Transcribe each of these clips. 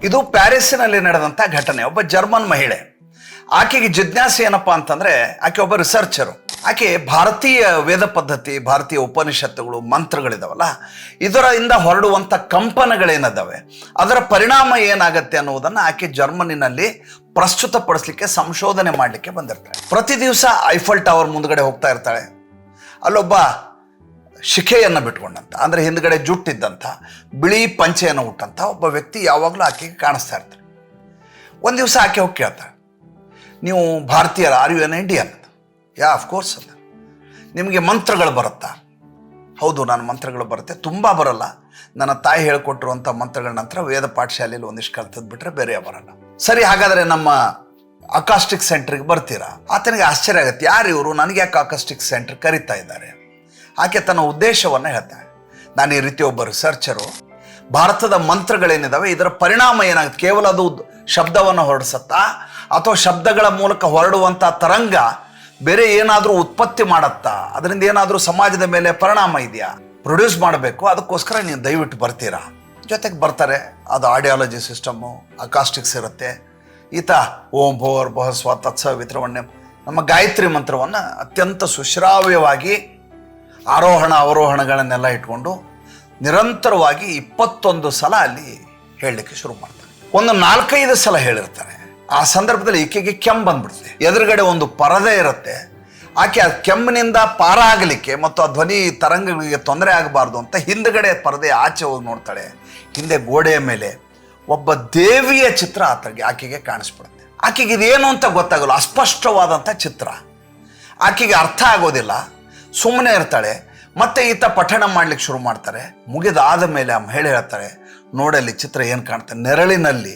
ಇದು ಪ್ಯಾರಿಸ್ಸಿನಲ್ಲಿ ನಡೆದಂಥ ಘಟನೆ. ಒಬ್ಬ ಜರ್ಮನ್ ಮಹಿಳೆ, ಆಕೆಗೆ ಜಿಜ್ಞಾಸೆ ಏನಪ್ಪಾ ಅಂತಂದ್ರೆ, ಆಕೆ ಒಬ್ಬ ರಿಸರ್ಚರು. ಆಕೆ ಭಾರತೀಯ ವೇದ ಪದ್ಧತಿ, ಭಾರತೀಯ ಉಪನಿಷತ್ತುಗಳು, ಮಂತ್ರಗಳಿದಾವಲ್ಲ, ಇದರಿಂದ ಹೊರಡುವಂಥ ಕಂಪನಗಳೇನಿದಾವೆ ಅದರ ಪರಿಣಾಮ ಏನಾಗತ್ತೆ ಅನ್ನುವುದನ್ನು ಆಕೆ ಜರ್ಮನಿನಲ್ಲಿ ಪ್ರಸ್ತುತಪಡಿಸ್ಲಿಕ್ಕೆ, ಸಂಶೋಧನೆ ಮಾಡಲಿಕ್ಕೆ ಬಂದಿರ್ತಾಳೆ. ಪ್ರತಿ ದಿವಸ ಐಫಲ್ ಟವರ್ ಮುಂದ್ಗಡೆ ಹೋಗ್ತಾ ಇರ್ತಾಳೆ. ಅಲ್ಲೊಬ್ಬ ಶಿಖೆಯನ್ನು ಬಿಟ್ಕೊಂಡಂತ, ಅಂದರೆ ಹಿಂದ್ಗಡೆ ಜುಟ್ಟಿದ್ದಂಥ, ಬಿಳಿ ಪಂಚೆಯನ್ನು ಉಟ್ಟಂಥ ಒಬ್ಬ ವ್ಯಕ್ತಿ ಯಾವಾಗಲೂ ಆಕೆಗೆ ಕಾಣಿಸ್ತಾ ಇರ್ತಾರೆ. ಒಂದು ದಿವಸ ಆಕೆ ಹೋಗಿ ಕೇಳ್ತಾಳೆ, ನೀವು ಭಾರತೀಯರ, are U an Indian? Yeah of course ಅಂತ. ನಿಮಗೆ ಮಂತ್ರಗಳು ಬರುತ್ತಾ? ಹೌದು, ನಾನು ಮಂತ್ರಗಳು ಬರುತ್ತೆ, ತುಂಬ ಬರಲ್ಲ. ನನ್ನ ತಾಯಿ ಹೇಳ್ಕೊಟ್ಟಿರುವಂಥ ಮಂತ್ರಗಳ ನಂತರ ವೇದ ಪಾಠಶಾಲೆಯಲ್ಲಿ ಒಂದಿಷ್ಟು ಕಲ್ತದ್ದು ಬಿಟ್ಟರೆ ಬೇರೆ ಬರಲ್ಲ. ಸರಿ, ಹಾಗಾದರೆ ನಮ್ಮ ಅಕಾಸ್ಟಿಕ್ ಸೆಂಟ್ರಿಗೆ ಬರ್ತೀರಾ? ಆತನಿಗೆ ಆಶ್ಚರ್ಯ ಆಗುತ್ತೆ, ಯಾರು ಇವರು, ನನಗೆ ಯಾಕೆ ಅಕಾಸ್ಟಿಕ್ ಸೆಂಟ್ರ್ ಕರೀತಾ ಇದ್ದಾರೆ? ಆಕೆ ತನ್ನ ಉದ್ದೇಶವನ್ನು ಹೇಳ್ತಾಳೆ, ನಾನು ಈ ರೀತಿ ಒಬ್ಬ ರಿಸರ್ಚರು, ಭಾರತದ ಮಂತ್ರಗಳೇನಿದಾವೆ ಇದರ ಪರಿಣಾಮ ಏನಾಗುತ್ತೆ, ಕೇವಲ ಅದು ಶಬ್ದವನ್ನು ಹೊರಡಿಸತ್ತಾ ಅಥವಾ ಶಬ್ದಗಳ ಮೂಲಕ ಹೊರಡುವಂಥ ತರಂಗ ಬೇರೆ ಏನಾದರೂ ಉತ್ಪತ್ತಿ ಮಾಡತ್ತಾ, ಅದರಿಂದ ಏನಾದರೂ ಸಮಾಜದ ಮೇಲೆ ಪರಿಣಾಮ ಇದೆಯಾ, ಪ್ರೊಡ್ಯೂಸ್ ಮಾಡಬೇಕು, ಅದಕ್ಕೋಸ್ಕರ ನೀವು ದಯವಿಟ್ಟು ಬರ್ತೀರಾ? ಜೊತೆಗೆ ಬರ್ತಾರೆ. ಅದು ಆಡಿಯಾಲಜಿ ಸಿಸ್ಟಮ್ಮು, ಅಕಾಸ್ಟಿಕ್ಸ್ ಇರುತ್ತೆ. ಈತ ಓಂ ಭೋರ್ ಭುವ ಸ್ವ ತತ್ಸ ವಿತ್ರವಣ್ಯಂ, ನಮ್ಮ ಗಾಯತ್ರಿ ಮಂತ್ರವನ್ನು ಅತ್ಯಂತ ಸುಶ್ರಾವ್ಯವಾಗಿ ಆರೋಹಣ ಅವರೋಹಣಗಳನ್ನೆಲ್ಲ ಇಟ್ಕೊಂಡು ನಿರಂತರವಾಗಿ 21 ಸಲ ಅಲ್ಲಿ ಹೇಳಲಿಕ್ಕೆ ಶುರು ಮಾಡ್ತಾರೆ. ಒಂದು 4-5 ಸಲ ಹೇಳಿರ್ತಾರೆ. ಆ ಸಂದರ್ಭದಲ್ಲಿ ಈಕೆಗೆ ಕೆಮ್ಮು ಬಂದ್ಬಿಡುತ್ತೆ. ಎದುರುಗಡೆ ಒಂದು ಪರದೆ ಇರುತ್ತೆ. ಆಕೆ ಆ ಕೆಮ್ಮಿನಿಂದ ಪಾರಾಗಲಿಕ್ಕೆ ಮತ್ತು ಆ ಧ್ವನಿ ತರಂಗಗಳಿಗೆ ತೊಂದರೆ ಆಗಬಾರ್ದು ಅಂತ ಹಿಂದ್ಗಡೆ ಪರದೆ ಆಚೆ ಹೋಗಿ ನೋಡ್ತಾಳೆ. ಹಿಂದೆ ಗೋಡೆಯ ಮೇಲೆ ಒಬ್ಬ ದೇವಿಯ ಚಿತ್ರ ಆಕೆಗೆ ಕಾಣಿಸ್ಬಿಡುತ್ತೆ. ಆಕೆಗೆ ಇದೇನು ಅಂತ ಗೊತ್ತಾಗಲ್ಲ, ಅಸ್ಪಷ್ಟವಾದಂಥ ಚಿತ್ರ. ಆಕೆಗೆ ಅರ್ಥ ಆಗೋದಿಲ್ಲ, ಸುಮ್ಮನೆ ಇರ್ತಾಳೆ. ಮತ್ತೆ ಈತ ಪಠಣ ಮಾಡ್ಲಿಕ್ಕೆ ಶುರು ಮಾಡ್ತಾರೆ. ಮುಗಿದಾದ ಮೇಲೆ ಆ ಮಹಿಳೆ ಹೇಳ್ತಾಳೆ, ನೋಡಲ್ಲಿ ಚಿತ್ರ ಏನು ಕಾಣ್ತಾರೆ, ನೆರಳಿನಲ್ಲಿ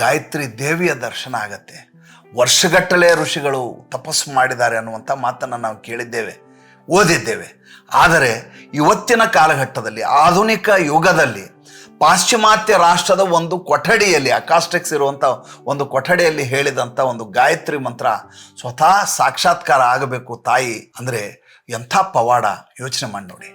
ಗಾಯತ್ರಿ ದೇವಿಯ ದರ್ಶನ ಆಗತ್ತೆ. ವರ್ಷಗಟ್ಟಲೆ ಋಷಿಗಳು ತಪಸ್ಸು ಮಾಡಿದ್ದಾರೆ ಅನ್ನುವಂಥ ಮಾತನ್ನು ನಾವು ಕೇಳಿದ್ದೇವೆ, ಓದಿದ್ದೇವೆ. ಆದರೆ ಇವತ್ತಿನ ಕಾಲಘಟ್ಟದಲ್ಲಿ, ಆಧುನಿಕ ಯುಗದಲ್ಲಿ, ಪಾಶ್ಚಿಮಾತ್ಯ ರಾಷ್ಟ್ರದ ಒಂದು ಕೊಠಡಿಯಲ್ಲಿ, ಅಕಾಸ್ಟಿಕ್ಸ್ ಇರುವಂಥ ಒಂದು ಕೊಠಡಿಯಲ್ಲಿ ಹೇಳಿದಂಥ ಒಂದು ಗಾಯತ್ರಿ ಮಂತ್ರ ಸ್ವತಃ ಸಾಕ್ಷಾತ್ಕಾರ ಆಗಬೇಕು ತಾಯಿ ಅಂದರೆ ಎಂಥ ಪವಾಡ, ಯೋಚನೆ ಮಾಡಿ ನೋಡಿ.